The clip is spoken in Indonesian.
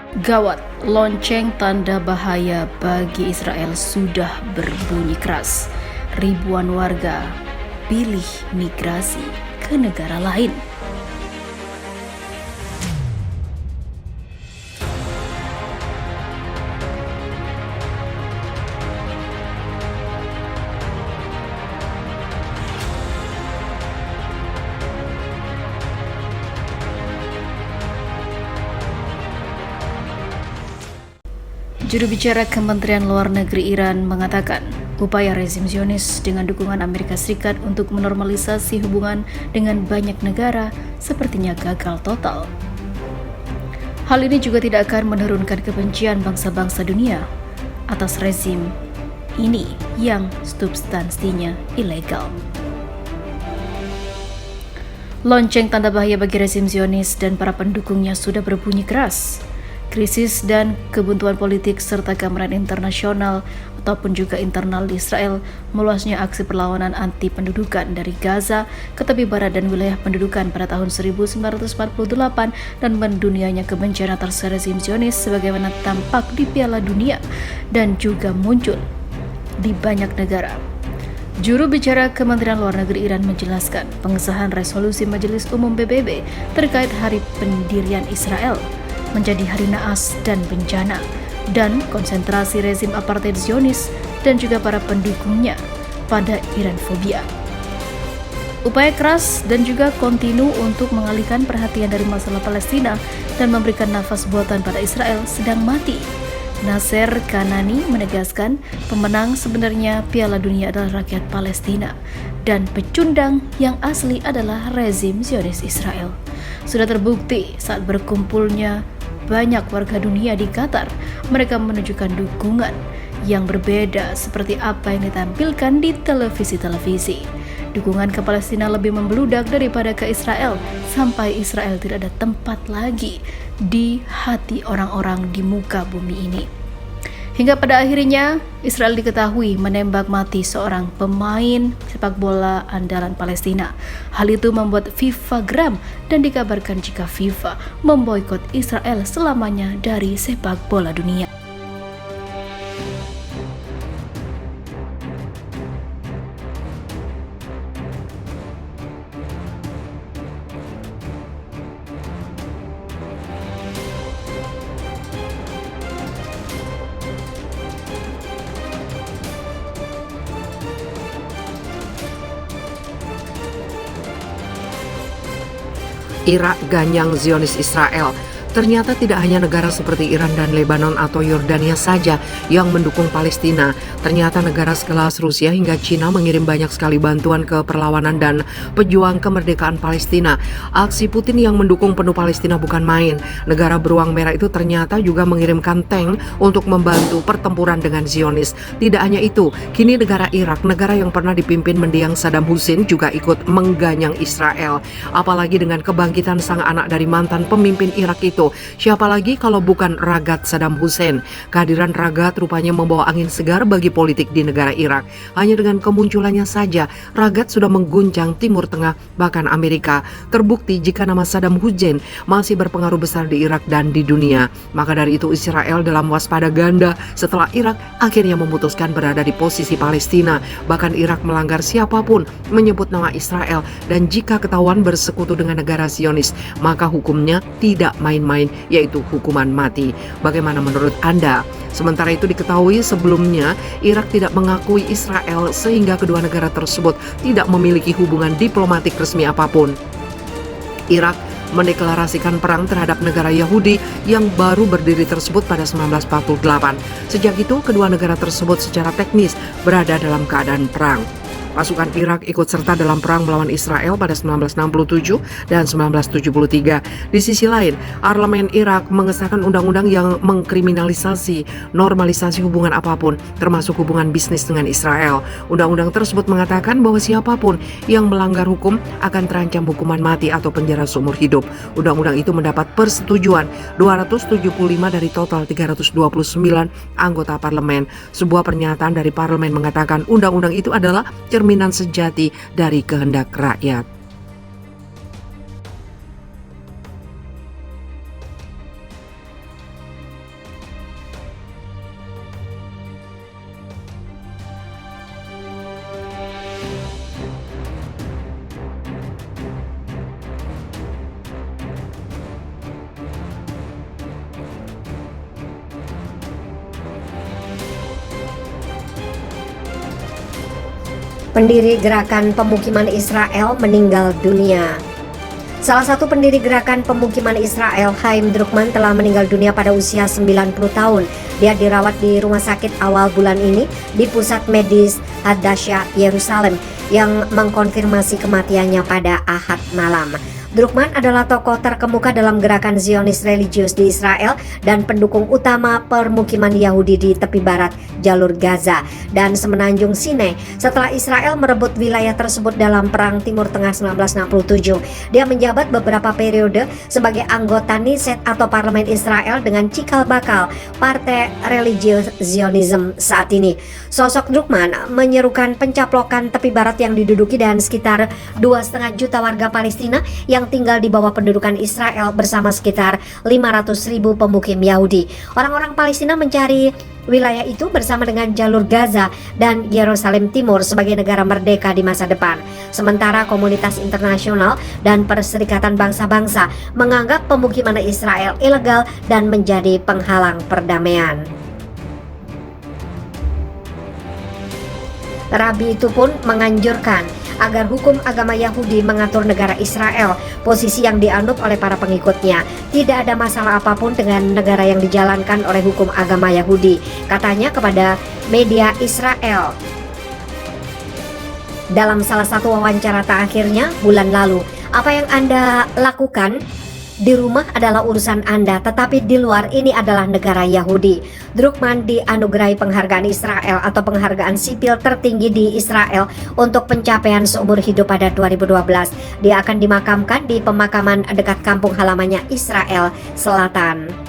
Gawat, lonceng tanda bahaya bagi Israel sudah berbunyi keras. Ribuan warga pilih migrasi ke negara lain. Juru bicara Kementerian Luar Negeri Iran mengatakan, upaya rezim Zionis dengan dukungan Amerika Serikat untuk menormalisasi hubungan dengan banyak negara sepertinya gagal total. Hal ini juga tidak akan menurunkan kebencian bangsa-bangsa dunia atas rezim ini yang substansinya ilegal. Lonceng tanda bahaya bagi rezim Zionis dan para pendukungnya sudah berbunyi keras. Krisis dan kebuntuan politik serta gambaran internasional ataupun juga internal di Israel, meluasnya aksi perlawanan anti pendudukan dari Gaza ke tepi barat dan wilayah pendudukan pada tahun 1948 dan mendunianya kebencian atas rezim Zionis sebagaimana tampak di Piala Dunia dan juga muncul di banyak negara. Juru bicara Kementerian Luar Negeri Iran menjelaskan pengesahan resolusi Majelis Umum PBB terkait hari pendirian Israel menjadi hari naas dan bencana dan konsentrasi rezim apartheid Zionis dan juga para pendukungnya pada Iranfobia. Upaya keras dan juga kontinu untuk mengalihkan perhatian dari masalah Palestina dan memberikan nafas buatan pada Israel sedang mati. Nasser Kanani menegaskan pemenang sebenarnya Piala Dunia adalah rakyat Palestina dan pecundang yang asli adalah rezim Zionis Israel. Sudah terbukti saat berkumpulnya banyak warga dunia di Qatar, mereka menunjukkan dukungan yang berbeda seperti apa yang ditampilkan di televisi-televisi. Dukungan ke Palestina lebih membeludak daripada ke Israel, sampai Israel tidak ada tempat lagi di hati orang-orang di muka bumi ini. Hingga pada akhirnya Israel diketahui menembak mati seorang pemain sepak bola andalan Palestina. Hal itu membuat FIFA geram dan dikabarkan jika FIFA memboikot Israel selamanya dari sepak bola dunia. Irak ganyang Zionis Israel. Ternyata tidak hanya negara seperti Iran dan Lebanon atau Yordania saja yang mendukung Palestina. Ternyata negara sekelas Rusia hingga Cina mengirim banyak sekali bantuan ke perlawanan dan pejuang kemerdekaan Palestina. Aksi Putin yang mendukung penuh Palestina bukan main. Negara beruang merah itu ternyata juga mengirimkan tank untuk membantu pertempuran dengan Zionis. Tidak hanya itu, kini negara Irak, negara yang pernah dipimpin mendiang Saddam Hussein, juga ikut mengganyang Israel. Apalagi dengan kebangkitan sang anak dari mantan pemimpin Irak itu. Siapa lagi kalau bukan Ragat Saddam Hussein? Kehadiran Ragat rupanya membawa angin segar bagi politik di negara Irak. Hanya dengan kemunculannya saja, Ragat sudah mengguncang Timur Tengah, bahkan Amerika. Terbukti jika nama Saddam Hussein masih berpengaruh besar di Irak dan di dunia. Maka dari itu Israel dalam waspada ganda setelah Irak akhirnya memutuskan berada di posisi Palestina. Bahkan Irak melanggar siapapun menyebut nama Israel, dan jika ketahuan bersekutu dengan negara Zionis, maka hukumnya tidak main-main, yaitu hukuman mati. Bagaimana menurut Anda? Sementara itu diketahui sebelumnya Irak tidak mengakui Israel sehingga kedua negara tersebut tidak memiliki hubungan diplomatik resmi apapun. Irak mendeklarasikan perang terhadap negara Yahudi yang baru berdiri tersebut pada 1948. Sejak itu kedua negara tersebut secara teknis berada dalam keadaan perang. Pasukan Irak ikut serta dalam perang melawan Israel pada 1967 dan 1973. Di sisi lain, parlemen Irak mengesahkan undang-undang yang mengkriminalisasi normalisasi hubungan apapun, termasuk hubungan bisnis dengan Israel. Undang-undang tersebut mengatakan bahwa siapapun yang melanggar hukum akan terancam hukuman mati atau penjara seumur hidup. Undang-undang itu mendapat persetujuan 275 dari total 329 anggota parlemen. Sebuah pernyataan dari parlemen mengatakan undang-undang itu adalah cerminan sejati dari kehendak rakyat. Pendiri Gerakan Pemukiman Israel meninggal dunia. Salah satu pendiri Gerakan Pemukiman Israel, Chaim Druckmann, telah meninggal dunia pada usia 90 tahun. Dia dirawat di rumah sakit awal bulan ini di Pusat Medis Hadassah, Yerusalem, yang mengkonfirmasi kematiannya pada Ahad malam. Druckmann adalah tokoh terkemuka dalam gerakan Zionis religius di Israel dan pendukung utama permukiman Yahudi di tepi barat jalur Gaza dan semenanjung Sinai. Setelah Israel merebut wilayah tersebut dalam Perang Timur Tengah 1967, dia menjabat beberapa periode sebagai anggota Knesset atau Parlemen Israel dengan cikal bakal Partai Religius Zionism saat ini. Sosok Druckmann menyerukan pencaplokan tepi barat yang diduduki dan sekitar 2,5 juta warga Palestina yang tinggal di bawah pendudukan Israel bersama sekitar 500.000 pemukim Yahudi. Orang-orang Palestina mencari wilayah itu bersama dengan jalur Gaza dan Yerusalem Timur sebagai negara merdeka di masa depan. Sementara komunitas internasional dan Perserikatan Bangsa-Bangsa menganggap pemukiman Israel ilegal dan menjadi penghalang perdamaian. Rabi itu pun menganjurkan agar hukum agama Yahudi mengatur negara Israel, posisi yang dianut oleh para pengikutnya. Tidak ada masalah apapun dengan negara yang dijalankan oleh hukum agama Yahudi, katanya kepada media Israel dalam salah satu wawancara terakhirnya bulan lalu. Apa yang Anda lakukan di rumah adalah urusan Anda, tetapi di luar ini adalah negara Yahudi. Druckmann dianugerahi penghargaan Israel atau penghargaan sipil tertinggi di Israel untuk pencapaian seumur hidup pada 2012. Dia akan dimakamkan di pemakaman dekat kampung halamannya Israel Selatan.